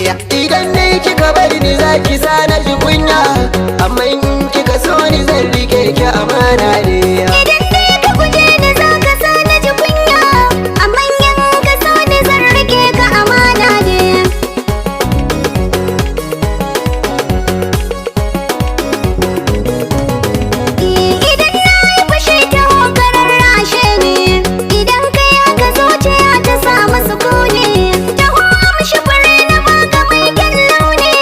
Idan ne kika bari ni zaki sa na ji kunya, amma in kika so ni zan rike ki amana ne. Idan ne ka guje ni za ka sa na ji kunya, amma in ka so ni zan rike ka amana ne. Idan na yi fushi ta hokarar rashe ne, idan ka ya ka zuciya ta samu sukuni. Taho amshi fure na baka mai kyan launi,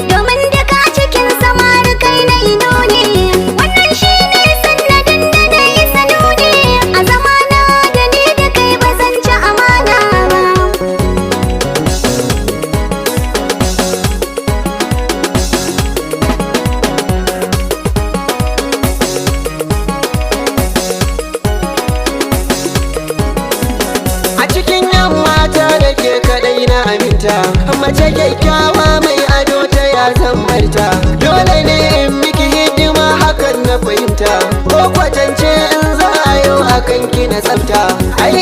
domin duka cikin samari kai na ido ne. Wannan shi ne sannadin da na yi sanuni, a zamana da ni da kai ba zan ci amana ba. A cikin yan mata da ke kadai na aminta, mace kyakkyawa mai ado ta ya zan barta. Dole ne in miki hidima hakan na fahimta, ko kwatance in za a yau akan ki na tsafta. Ai